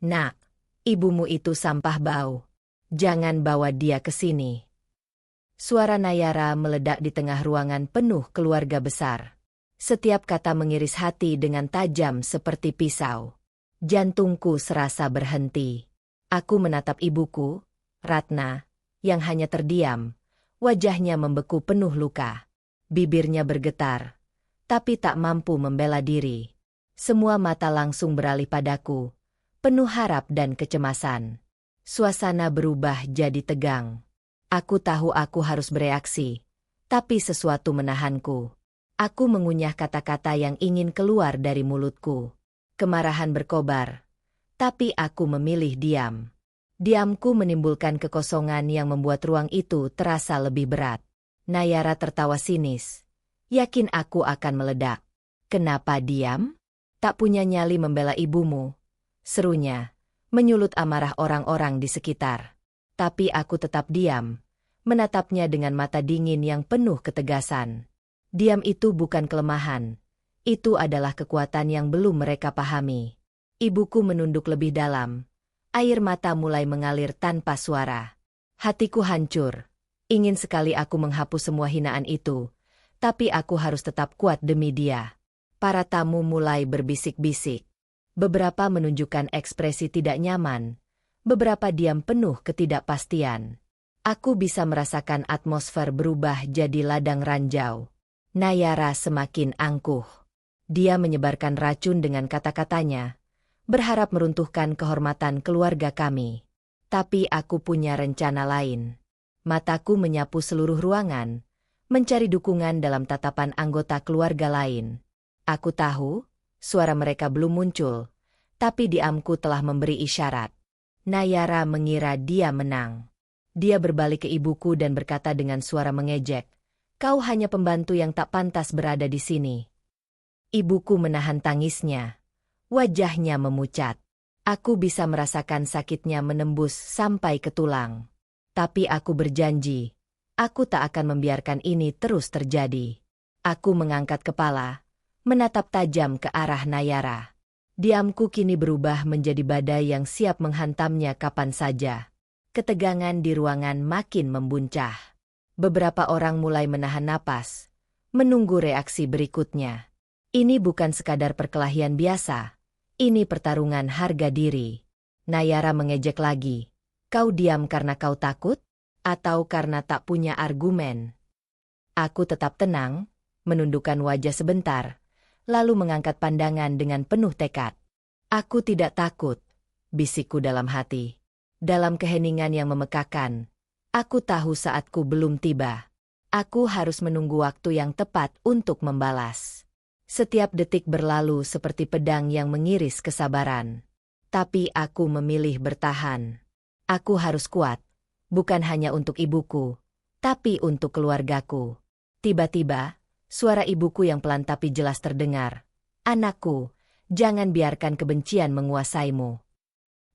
"Nak, ibumu itu sampah bau. Jangan bawa dia ke sini." Suara Nayara meledak di tengah ruangan penuh keluarga besar. Setiap kata mengiris hati dengan tajam seperti pisau. Jantungku serasa berhenti. Aku menatap ibuku, Ratna, yang hanya terdiam. Wajahnya membeku penuh luka. Bibirnya bergetar, tapi tak mampu membela diri. Semua mata langsung beralih padaku, penuh harap dan kecemasan. Suasana berubah jadi tegang. Aku tahu aku harus bereaksi, tapi sesuatu menahanku. Aku mengunyah kata-kata yang ingin keluar dari mulutku. Kemarahan berkobar, tapi aku memilih diam. Diamku menimbulkan kekosongan yang membuat ruang itu terasa lebih berat. Nayara tertawa sinis. "Yakin aku akan meledak?" "Kenapa diam? Tak punya nyali membela ibumu?" serunya, menyulut amarah orang-orang di sekitar. Tapi aku tetap diam, menatapnya dengan mata dingin yang penuh ketegasan. Diam itu bukan kelemahan. Itu adalah kekuatan yang belum mereka pahami. Ibuku menunduk lebih dalam. Air mata mulai mengalir tanpa suara. Hatiku hancur. Ingin sekali aku menghapus semua hinaan itu. Tapi aku harus tetap kuat demi dia. Para tamu mulai berbisik-bisik. Beberapa menunjukkan ekspresi tidak nyaman. Beberapa diam penuh ketidakpastian. Aku bisa merasakan atmosfer berubah jadi ladang ranjau. Nayara semakin angkuh. Dia menyebarkan racun dengan kata-katanya, berharap meruntuhkan kehormatan keluarga kami. Tapi aku punya rencana lain. Mataku menyapu seluruh ruangan, mencari dukungan dalam tatapan anggota keluarga lain. Aku tahu, suara mereka belum muncul, tapi diamku telah memberi isyarat. Nayara mengira dia menang. Dia berbalik ke ibuku dan berkata dengan suara mengejek, "Kau hanya pembantu yang tak pantas berada di sini." Ibuku menahan tangisnya. Wajahnya memucat. Aku bisa merasakan sakitnya menembus sampai ke tulang. Tapi aku berjanji, aku tak akan membiarkan ini terus terjadi. Aku mengangkat kepala, menatap tajam ke arah Nayara. Diamku kini berubah menjadi badai yang siap menghantamnya kapan saja. Ketegangan di ruangan makin membuncah. Beberapa orang mulai menahan napas, menunggu reaksi berikutnya. Ini bukan sekadar perkelahian biasa. Ini pertarungan harga diri. Nayara mengejek lagi. "Kau diam karena kau takut? Atau karena tak punya argumen?" Aku tetap tenang, menundukkan wajah sebentar, lalu mengangkat pandangan dengan penuh tekad. "Aku tidak takut," bisikku dalam hati. Dalam keheningan yang memekakan, aku tahu saatku belum tiba. Aku harus menunggu waktu yang tepat untuk membalas. Setiap detik berlalu seperti pedang yang mengiris kesabaran. Tapi aku memilih bertahan. Aku harus kuat, bukan hanya untuk ibuku, tapi untuk keluargaku. Tiba-tiba, suara ibuku yang pelan tapi jelas terdengar. "Anakku, jangan biarkan kebencian menguasaimu."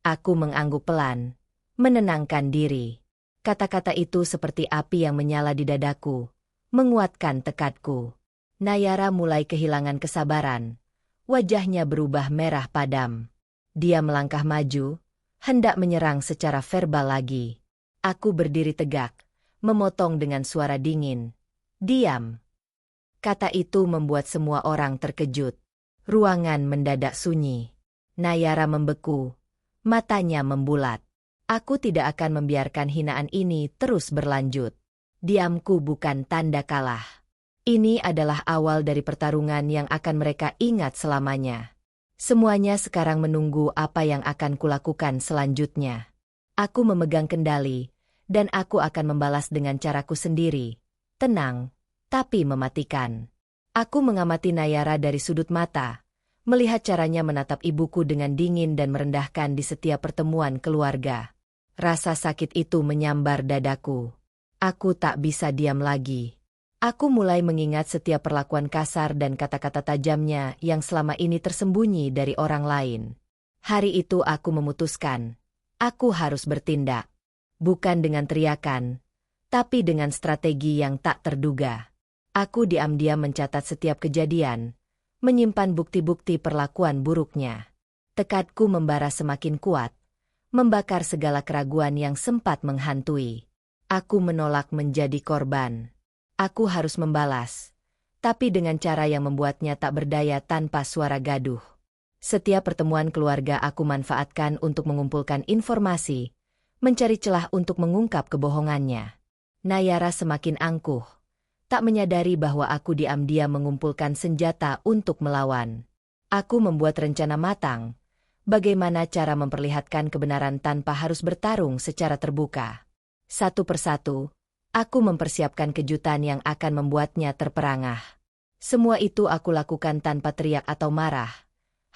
Aku mengangguk pelan, menenangkan diri. Kata-kata itu seperti api yang menyala di dadaku, menguatkan tekadku. Nayara mulai kehilangan kesabaran. Wajahnya berubah merah padam. Dia melangkah maju, hendak menyerang secara verbal lagi. Aku berdiri tegak, memotong dengan suara dingin. "Diam." Kata itu membuat semua orang terkejut. Ruangan mendadak sunyi. Nayara membeku. Matanya membulat. Aku tidak akan membiarkan hinaan ini terus berlanjut. Diamku bukan tanda kalah. Ini adalah awal dari pertarungan yang akan mereka ingat selamanya. Semuanya sekarang menunggu apa yang akan kulakukan selanjutnya. Aku memegang kendali, dan aku akan membalas dengan caraku sendiri. Tenang, tapi mematikan. Aku mengamati Nayara dari sudut mata, melihat caranya menatap ibuku dengan dingin dan merendahkan di setiap pertemuan keluarga. Rasa sakit itu menyambar dadaku. Aku tak bisa diam lagi. Aku mulai mengingat setiap perlakuan kasar dan kata-kata tajamnya yang selama ini tersembunyi dari orang lain. Hari itu aku memutuskan, aku harus bertindak. Bukan dengan teriakan, tapi dengan strategi yang tak terduga. Aku diam-diam mencatat setiap kejadian, menyimpan bukti-bukti perlakuan buruknya. Tekadku membara semakin kuat, membakar segala keraguan yang sempat menghantui. Aku menolak menjadi korban. Aku harus membalas, tapi dengan cara yang membuatnya tak berdaya tanpa suara gaduh. Setiap pertemuan keluarga aku manfaatkan untuk mengumpulkan informasi, mencari celah untuk mengungkap kebohongannya. Nayara semakin angkuh, tak menyadari bahwa aku diam-diam mengumpulkan senjata untuk melawan. Aku membuat rencana matang, bagaimana cara memperlihatkan kebenaran tanpa harus bertarung secara terbuka. Satu persatu, aku mempersiapkan kejutan yang akan membuatnya terperangah. Semua itu aku lakukan tanpa teriak atau marah,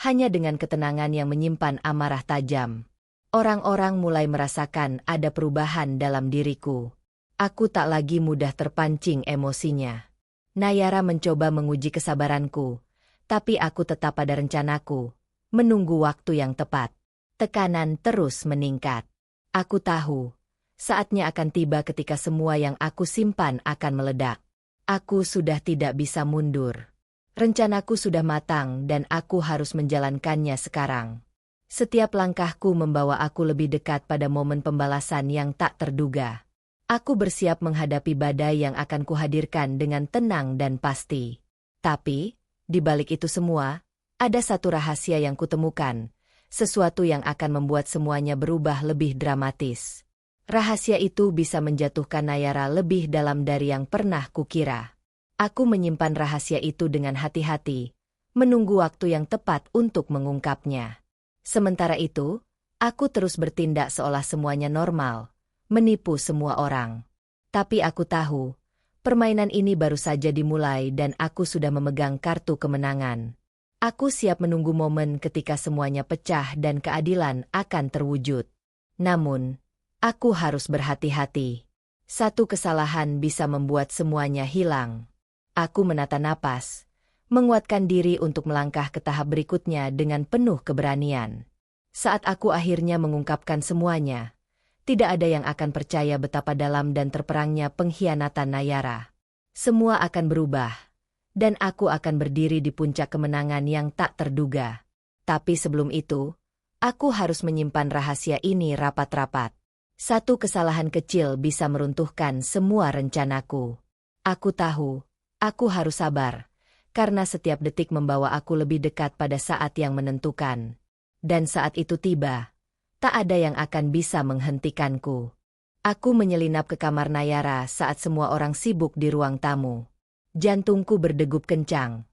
hanya dengan ketenangan yang menyimpan amarah tajam. Orang-orang mulai merasakan ada perubahan dalam diriku. Aku tak lagi mudah terpancing emosinya. Nayara mencoba menguji kesabaranku, tapi aku tetap pada rencanaku, menunggu waktu yang tepat. Tekanan terus meningkat. Aku tahu, saatnya akan tiba ketika semua yang aku simpan akan meledak. Aku sudah tidak bisa mundur. Rencanaku sudah matang dan aku harus menjalankannya sekarang. Setiap langkahku membawa aku lebih dekat pada momen pembalasan yang tak terduga. Aku bersiap menghadapi badai yang akan kuhadirkan dengan tenang dan pasti. Tapi, di balik itu semua, ada satu rahasia yang kutemukan, sesuatu yang akan membuat semuanya berubah lebih dramatis. Rahasia itu bisa menjatuhkan Nayara lebih dalam dari yang pernah kukira. Aku menyimpan rahasia itu dengan hati-hati, menunggu waktu yang tepat untuk mengungkapnya. Sementara itu, aku terus bertindak seolah semuanya normal, menipu semua orang. Tapi aku tahu, permainan ini baru saja dimulai dan aku sudah memegang kartu kemenangan. Aku siap menunggu momen ketika semuanya pecah dan keadilan akan terwujud. Namun, aku harus berhati-hati. Satu kesalahan bisa membuat semuanya hilang. Aku menata napas, menguatkan diri untuk melangkah ke tahap berikutnya dengan penuh keberanian. Saat aku akhirnya mengungkapkan semuanya, tidak ada yang akan percaya betapa dalam dan terperangnya pengkhianatan Nayara. Semua akan berubah, dan aku akan berdiri di puncak kemenangan yang tak terduga. Tapi sebelum itu, aku harus menyimpan rahasia ini rapat-rapat. Satu kesalahan kecil bisa meruntuhkan semua rencanaku. Aku tahu, aku harus sabar, karena setiap detik membawa aku lebih dekat pada saat yang menentukan. Dan saat itu tiba, tak ada yang akan bisa menghentikanku. Aku menyelinap ke kamar Nayara saat semua orang sibuk di ruang tamu. Jantungku berdegup kencang.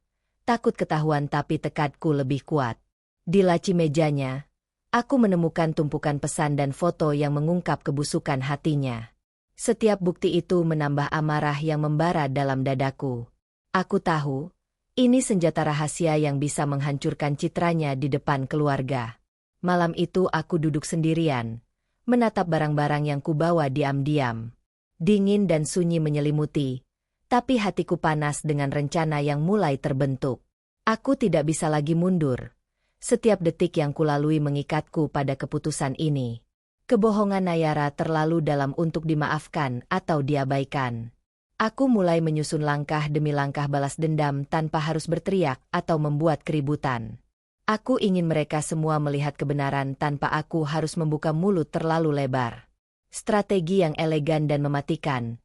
Takut ketahuan tapi tekadku lebih kuat. Di laci mejanya, aku menemukan tumpukan pesan dan foto yang mengungkap kebusukan hatinya. Setiap bukti itu menambah amarah yang membara dalam dadaku. Aku tahu, ini senjata rahasia yang bisa menghancurkan citranya di depan keluarga. Malam itu aku duduk sendirian, menatap barang-barang yang kubawa diam-diam. Dingin dan sunyi menyelimuti, tapi hatiku panas dengan rencana yang mulai terbentuk. Aku tidak bisa lagi mundur. Setiap detik yang kulalui mengikatku pada keputusan ini. Kebohongan Nayara terlalu dalam untuk dimaafkan atau diabaikan. Aku mulai menyusun langkah demi langkah balas dendam tanpa harus berteriak atau membuat keributan. Aku ingin mereka semua melihat kebenaran tanpa aku harus membuka mulut terlalu lebar. Strategi yang elegan dan mematikan,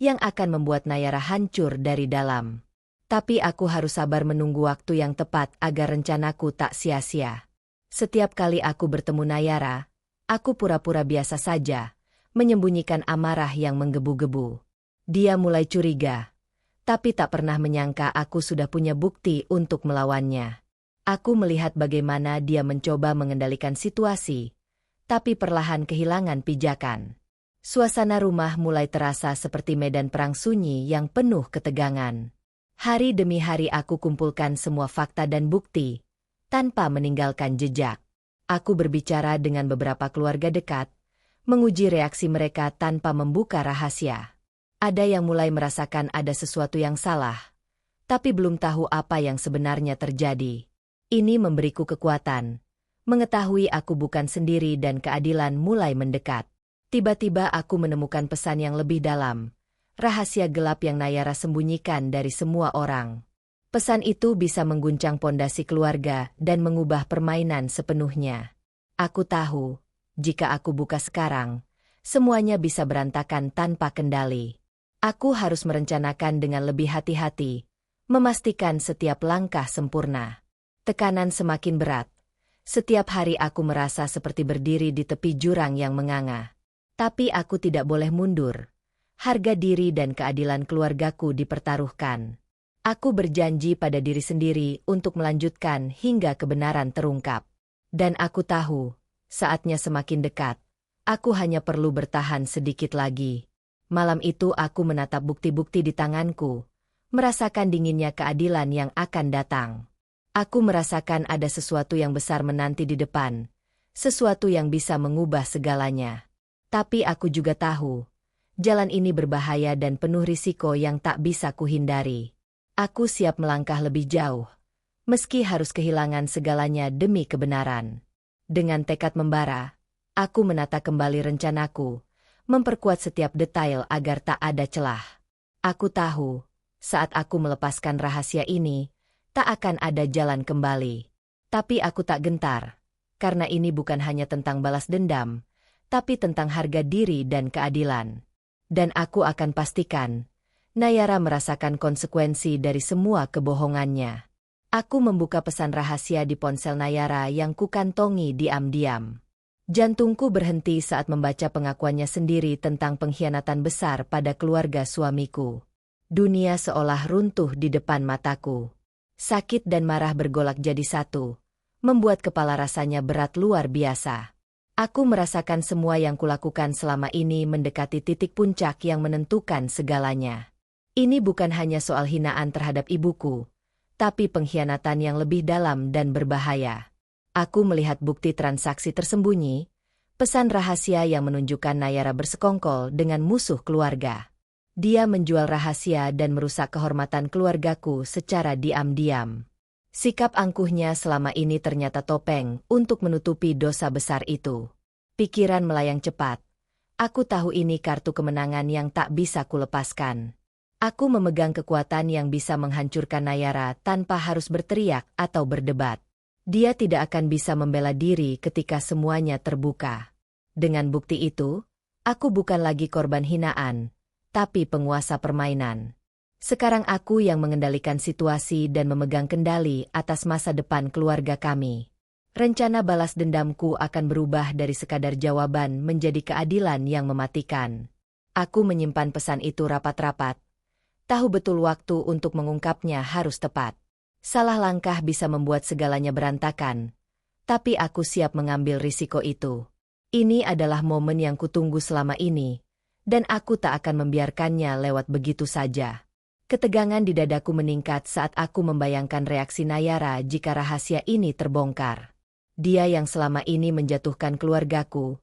yang akan membuat Nayara hancur dari dalam. Tapi aku harus sabar menunggu waktu yang tepat agar rencanaku tak sia-sia. Setiap kali aku bertemu Nayara, aku pura-pura biasa saja, menyembunyikan amarah yang menggebu-gebu. Dia mulai curiga, tapi tak pernah menyangka aku sudah punya bukti untuk melawannya. Aku melihat bagaimana dia mencoba mengendalikan situasi, tapi perlahan kehilangan pijakan. Suasana rumah mulai terasa seperti medan perang sunyi yang penuh ketegangan. Hari demi hari aku kumpulkan semua fakta dan bukti, tanpa meninggalkan jejak. Aku berbicara dengan beberapa keluarga dekat, menguji reaksi mereka tanpa membuka rahasia. Ada yang mulai merasakan ada sesuatu yang salah, tapi belum tahu apa yang sebenarnya terjadi. Ini memberiku kekuatan, mengetahui aku bukan sendiri dan keadilan mulai mendekat. Tiba-tiba aku menemukan pesan yang lebih dalam. Rahasia gelap yang Nayara sembunyikan dari semua orang. Pesan itu bisa mengguncang pondasi keluarga dan mengubah permainan sepenuhnya. Aku tahu, jika aku buka sekarang, semuanya bisa berantakan tanpa kendali. Aku harus merencanakan dengan lebih hati-hati, memastikan setiap langkah sempurna. Tekanan semakin berat. Setiap hari aku merasa seperti berdiri di tepi jurang yang menganga. Tapi aku tidak boleh mundur. Harga diri dan keadilan keluargaku dipertaruhkan. Aku berjanji pada diri sendiri untuk melanjutkan hingga kebenaran terungkap. Dan aku tahu, saatnya semakin dekat. Aku hanya perlu bertahan sedikit lagi. Malam itu aku menatap bukti-bukti di tanganku, merasakan dinginnya keadilan yang akan datang. Aku merasakan ada sesuatu yang besar menanti di depan, sesuatu yang bisa mengubah segalanya. Tapi aku juga tahu, jalan ini berbahaya dan penuh risiko yang tak bisa kuhindari. Aku siap melangkah lebih jauh, meski harus kehilangan segalanya demi kebenaran. Dengan tekad membara, aku menata kembali rencanaku, memperkuat setiap detail agar tak ada celah. Aku tahu, saat aku melepaskan rahasia ini, tak akan ada jalan kembali. Tapi aku tak gentar, karena ini bukan hanya tentang balas dendam, tapi tentang harga diri dan keadilan. Dan aku akan pastikan, Nayara merasakan konsekuensi dari semua kebohongannya. Aku membuka pesan rahasia di ponsel Nayara yang kukantongi diam-diam. Jantungku berhenti saat membaca pengakuannya sendiri tentang pengkhianatan besar pada keluarga suamiku. Dunia seolah runtuh di depan mataku. Sakit dan marah bergolak jadi satu, membuat kepala rasanya berat luar biasa. Aku merasakan semua yang kulakukan selama ini mendekati titik puncak yang menentukan segalanya. Ini bukan hanya soal hinaan terhadap ibuku, tapi pengkhianatan yang lebih dalam dan berbahaya. Aku melihat bukti transaksi tersembunyi, pesan rahasia yang menunjukkan Nayara bersekongkol dengan musuh keluarga. Dia menjual rahasia dan merusak kehormatan keluargaku secara diam-diam. Sikap angkuhnya selama ini ternyata topeng untuk menutupi dosa besar itu. Pikiran melayang cepat. Aku tahu ini kartu kemenangan yang tak bisa kulepaskan. Aku memegang kekuatan yang bisa menghancurkan Nayara tanpa harus berteriak atau berdebat. Dia tidak akan bisa membela diri ketika semuanya terbuka. Dengan bukti itu, aku bukan lagi korban hinaan, tapi penguasa permainan. Sekarang aku yang mengendalikan situasi dan memegang kendali atas masa depan keluarga kami. Rencana balas dendamku akan berubah dari sekadar jawaban menjadi keadilan yang mematikan. Aku menyimpan pesan itu rapat-rapat. Tahu betul waktu untuk mengungkapnya harus tepat. Salah langkah bisa membuat segalanya berantakan. Tapi aku siap mengambil risiko itu. Ini adalah momen yang kutunggu selama ini, dan aku tak akan membiarkannya lewat begitu saja. Ketegangan di dadaku meningkat saat aku membayangkan reaksi Nayara jika rahasia ini terbongkar. Dia yang selama ini menjatuhkan keluargaku,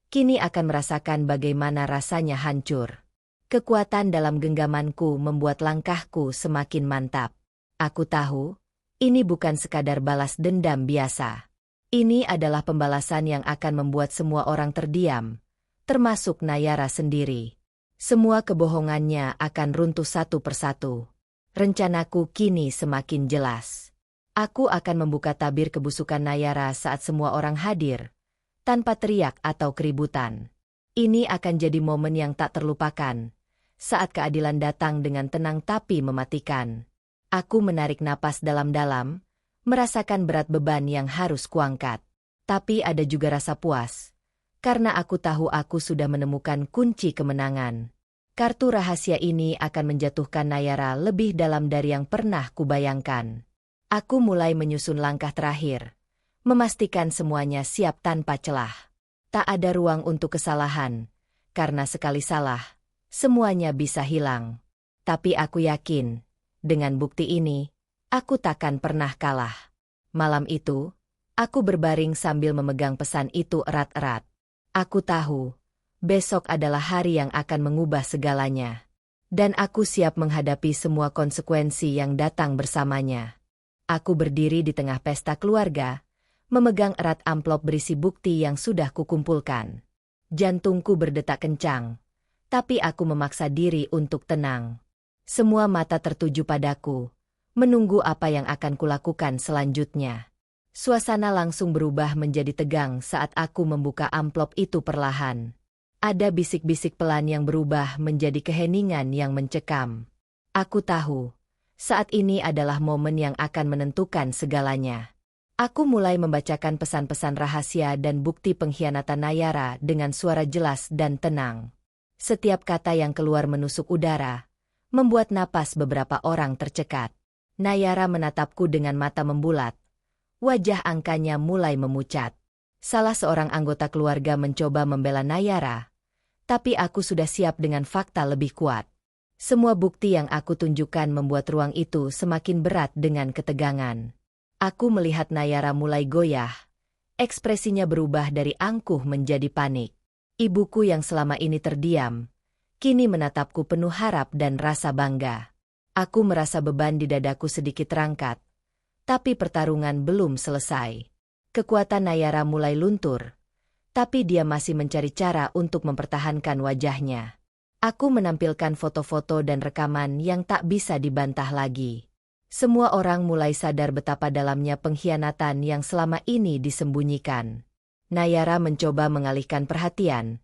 kini akan merasakan bagaimana rasanya hancur. Kekuatan dalam genggamanku membuat langkahku semakin mantap. Aku tahu, ini bukan sekadar balas dendam biasa. Ini adalah pembalasan yang akan membuat semua orang terdiam, termasuk Nayara sendiri. Semua kebohongannya akan runtuh satu persatu. Rencanaku kini semakin jelas. Aku akan membuka tabir kebusukan Nayara saat semua orang hadir, tanpa teriak atau keributan. Ini akan jadi momen yang tak terlupakan, saat keadilan datang dengan tenang tapi mematikan. Aku menarik napas dalam-dalam, merasakan berat beban yang harus kuangkat. Tapi ada juga rasa puas, karena aku tahu aku sudah menemukan kunci kemenangan. Kartu rahasia ini akan menjatuhkan Nayara lebih dalam dari yang pernah kubayangkan. Aku mulai menyusun langkah terakhir, memastikan semuanya siap tanpa celah. Tak ada ruang untuk kesalahan, karena sekali salah, semuanya bisa hilang. Tapi aku yakin, dengan bukti ini, aku takkan pernah kalah. Malam itu, aku berbaring sambil memegang pesan itu erat-erat. Aku tahu, besok adalah hari yang akan mengubah segalanya. Dan aku siap menghadapi semua konsekuensi yang datang bersamanya. Aku berdiri di tengah pesta keluarga, memegang erat amplop berisi bukti yang sudah kukumpulkan. Jantungku berdetak kencang. Tapi aku memaksa diri untuk tenang. Semua mata tertuju padaku, menunggu apa yang akan kulakukan selanjutnya. Suasana langsung berubah menjadi tegang saat aku membuka amplop itu perlahan. Ada bisik-bisik pelan yang berubah menjadi keheningan yang mencekam. Aku tahu, saat ini adalah momen yang akan menentukan segalanya. Aku mulai membacakan pesan-pesan rahasia dan bukti pengkhianatan Nayara dengan suara jelas dan tenang. Setiap kata yang keluar menusuk udara, membuat napas beberapa orang tercekat. Nayara menatapku dengan mata membulat. Wajah angkanya mulai memucat. Salah seorang anggota keluarga mencoba membela Nayara, tapi aku sudah siap dengan fakta lebih kuat. Semua bukti yang aku tunjukkan membuat ruang itu semakin berat dengan ketegangan. Aku melihat Nayara mulai goyah. Ekspresinya berubah dari angkuh menjadi panik. Ibuku yang selama ini terdiam, kini menatapku penuh harap dan rasa bangga. Aku merasa beban di dadaku sedikit terangkat. Tapi pertarungan belum selesai. Kekuatan Nayara mulai luntur, tapi dia masih mencari cara untuk mempertahankan wajahnya. Aku menampilkan foto-foto dan rekaman yang tak bisa dibantah lagi. Semua orang mulai sadar betapa dalamnya pengkhianatan yang selama ini disembunyikan. Nayara mencoba mengalihkan perhatian,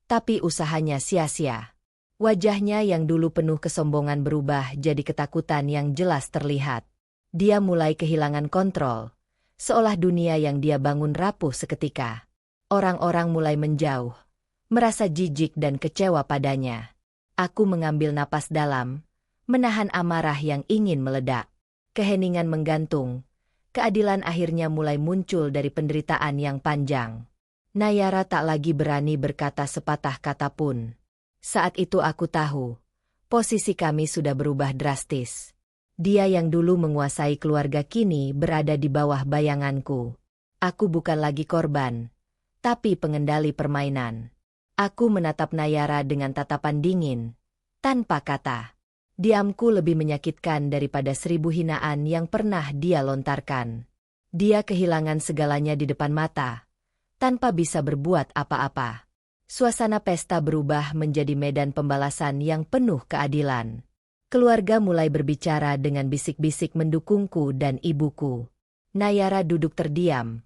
tapi usahanya sia-sia. Wajahnya yang dulu penuh kesombongan berubah jadi ketakutan yang jelas terlihat. Dia mulai kehilangan kontrol, seolah dunia yang dia bangun rapuh seketika. Orang-orang mulai menjauh, merasa jijik dan kecewa padanya. Aku mengambil napas dalam, menahan amarah yang ingin meledak. Keheningan menggantung, keadilan akhirnya mulai muncul dari penderitaan yang panjang. Nayara tak lagi berani berkata sepatah kata pun. Saat itu aku tahu, posisi kami sudah berubah drastis. Dia yang dulu menguasai keluarga kini berada di bawah bayanganku. Aku bukan lagi korban, tapi pengendali permainan. Aku menatap Nayara dengan tatapan dingin, tanpa kata. Diamku lebih menyakitkan daripada 1000 hinaan yang pernah dia lontarkan. Dia kehilangan segalanya di depan mata, tanpa bisa berbuat apa-apa. Suasana pesta berubah menjadi medan pembalasan yang penuh keadilan. Keluarga mulai berbicara dengan bisik-bisik mendukungku dan ibuku. Nayara duduk terdiam.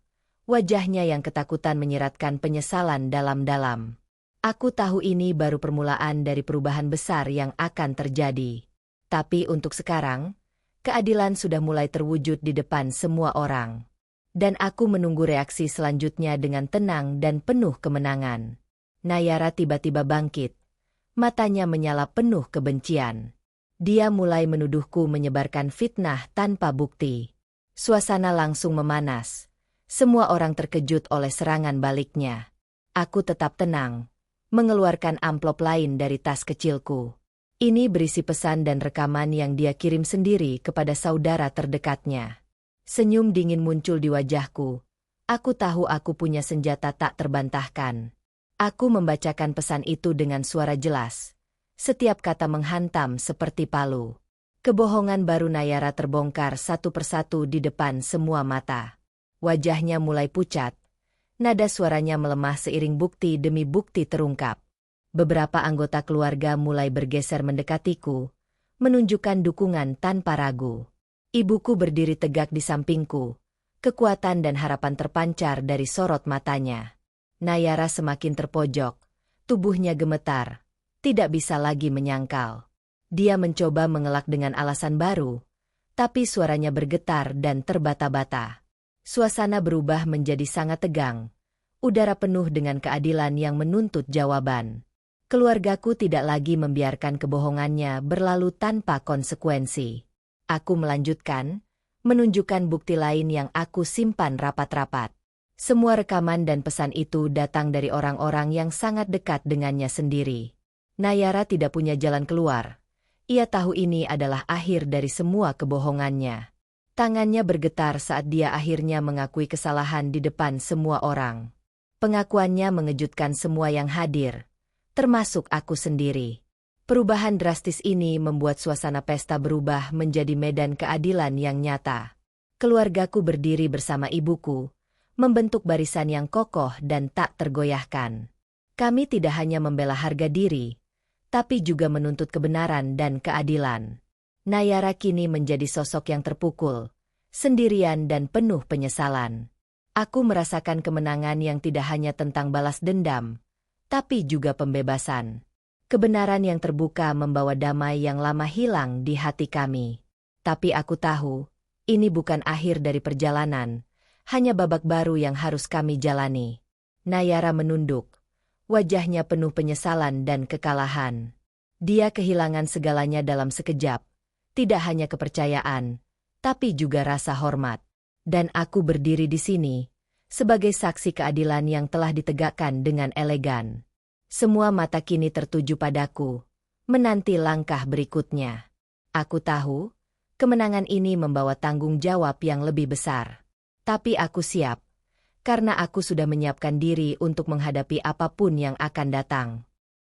Wajahnya yang ketakutan menyiratkan penyesalan dalam-dalam. Aku tahu ini baru permulaan dari perubahan besar yang akan terjadi. Tapi untuk sekarang, keadilan sudah mulai terwujud di depan semua orang. Dan aku menunggu reaksi selanjutnya dengan tenang dan penuh kemenangan. Nayara tiba-tiba bangkit. Matanya menyala penuh kebencian. Dia mulai menuduhku menyebarkan fitnah tanpa bukti. Suasana langsung memanas. Semua orang terkejut oleh serangan baliknya. Aku tetap tenang, mengeluarkan amplop lain dari tas kecilku. Ini berisi pesan dan rekaman yang dia kirim sendiri kepada saudara terdekatnya. Senyum dingin muncul di wajahku. Aku tahu aku punya senjata tak terbantahkan. Aku membacakan pesan itu dengan suara jelas. Setiap kata menghantam seperti palu. Kebohongan baru Nayara terbongkar satu persatu di depan semua mata. Wajahnya mulai pucat. Nada suaranya melemah seiring bukti demi bukti terungkap. Beberapa anggota keluarga mulai bergeser mendekatiku, menunjukkan dukungan tanpa ragu. Ibuku berdiri tegak di sampingku. Kekuatan dan harapan terpancar dari sorot matanya. Nayara semakin terpojok. Tubuhnya gemetar. Tidak bisa lagi menyangkal. Dia mencoba mengelak dengan alasan baru, tapi suaranya bergetar dan terbata-bata. Suasana berubah menjadi sangat tegang. Udara penuh dengan keadilan yang menuntut jawaban. Keluargaku tidak lagi membiarkan kebohongannya berlalu tanpa konsekuensi. Aku melanjutkan, menunjukkan bukti lain yang aku simpan rapat-rapat. Semua rekaman dan pesan itu datang dari orang-orang yang sangat dekat dengannya sendiri. Nayara tidak punya jalan keluar. Ia tahu ini adalah akhir dari semua kebohongannya. Tangannya bergetar saat dia akhirnya mengakui kesalahan di depan semua orang. Pengakuannya mengejutkan semua yang hadir, termasuk aku sendiri. Perubahan drastis ini membuat suasana pesta berubah menjadi medan keadilan yang nyata. Keluargaku berdiri bersama ibuku, membentuk barisan yang kokoh dan tak tergoyahkan. Kami tidak hanya membela harga diri, tapi juga menuntut kebenaran dan keadilan. Nayara kini menjadi sosok yang terpukul, sendirian dan penuh penyesalan. Aku merasakan kemenangan yang tidak hanya tentang balas dendam, tapi juga pembebasan. Kebenaran yang terbuka membawa damai yang lama hilang di hati kami. Tapi aku tahu, ini bukan akhir dari perjalanan, hanya babak baru yang harus kami jalani. Nayara menunduk, wajahnya penuh penyesalan dan kekalahan. Dia kehilangan segalanya dalam sekejap, tidak hanya kepercayaan, tapi juga rasa hormat. Dan aku berdiri di sini, sebagai saksi keadilan yang telah ditegakkan dengan elegan. Semua mata kini tertuju padaku, menanti langkah berikutnya. Aku tahu, kemenangan ini membawa tanggung jawab yang lebih besar. Tapi aku siap, karena aku sudah menyiapkan diri untuk menghadapi apapun yang akan datang.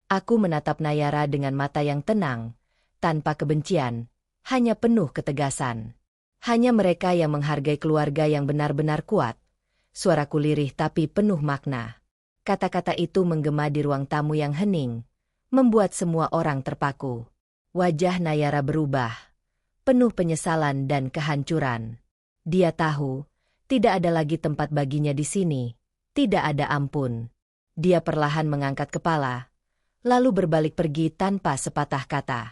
Aku menatap Nayara dengan mata yang tenang, tanpa kebencian, hanya penuh ketegasan. Hanya mereka yang menghargai keluarga yang benar-benar kuat. Suaraku lirih tapi penuh makna. Kata-kata itu menggema di ruang tamu yang hening, membuat semua orang terpaku. Wajah Nayara berubah, penuh penyesalan dan kehancuran. Dia tahu, tidak ada lagi tempat baginya di sini, tidak ada ampun. Dia perlahan mengangkat kepala, lalu berbalik pergi tanpa sepatah kata.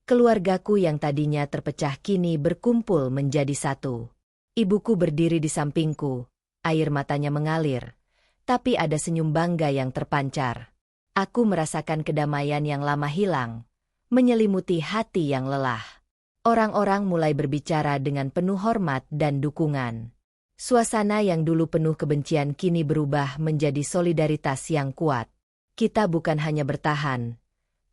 Keluargaku yang tadinya terpecah kini berkumpul menjadi satu. Ibuku berdiri di sampingku, air matanya mengalir. Tapi ada senyum bangga yang terpancar. Aku merasakan kedamaian yang lama hilang, menyelimuti hati yang lelah. Orang-orang mulai berbicara dengan penuh hormat dan dukungan. Suasana yang dulu penuh kebencian kini berubah menjadi solidaritas yang kuat. Kita bukan hanya bertahan,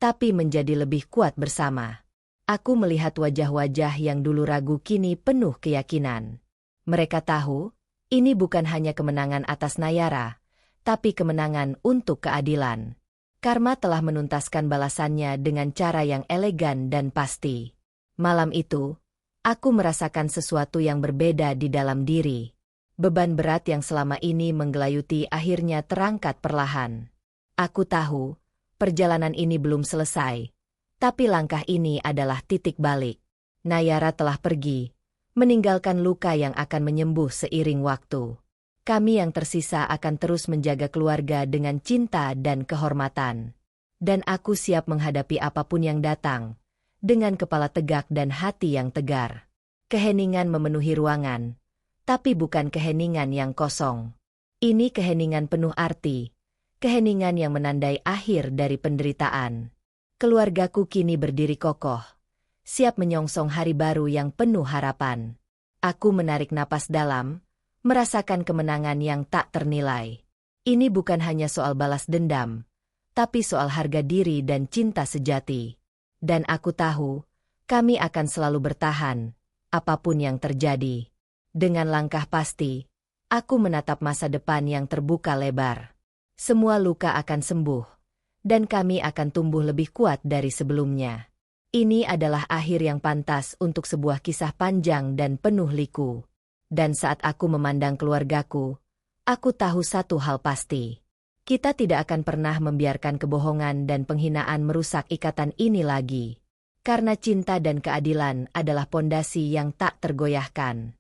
tapi menjadi lebih kuat bersama. Aku melihat wajah-wajah yang dulu ragu kini penuh keyakinan. Mereka tahu, ini bukan hanya kemenangan atas Nayara, tapi kemenangan untuk keadilan. Karma telah menuntaskan balasannya dengan cara yang elegan dan pasti. Malam itu, aku merasakan sesuatu yang berbeda di dalam diri. Beban berat yang selama ini menggelayuti akhirnya terangkat perlahan. Aku tahu, perjalanan ini belum selesai. Tapi langkah ini adalah titik balik. Nayara telah pergi, meninggalkan luka yang akan menyembuh seiring waktu. Kami yang tersisa akan terus menjaga keluarga dengan cinta dan kehormatan. Dan aku siap menghadapi apapun yang datang, dengan kepala tegak dan hati yang tegar. Keheningan memenuhi ruangan, tapi bukan keheningan yang kosong. Ini keheningan penuh arti, keheningan yang menandai akhir dari penderitaan. Keluargaku kini berdiri kokoh, siap menyongsong hari baru yang penuh harapan. Aku menarik napas dalam, merasakan kemenangan yang tak ternilai. Ini bukan hanya soal balas dendam, tapi soal harga diri dan cinta sejati. Dan aku tahu, kami akan selalu bertahan, apapun yang terjadi. Dengan langkah pasti, aku menatap masa depan yang terbuka lebar. Semua luka akan sembuh, dan kami akan tumbuh lebih kuat dari sebelumnya. Ini adalah akhir yang pantas untuk sebuah kisah panjang dan penuh liku. Dan saat aku memandang keluargaku, aku tahu satu hal pasti. Kita tidak akan pernah membiarkan kebohongan dan penghinaan merusak ikatan ini lagi. Karena cinta dan keadilan adalah pondasi yang tak tergoyahkan.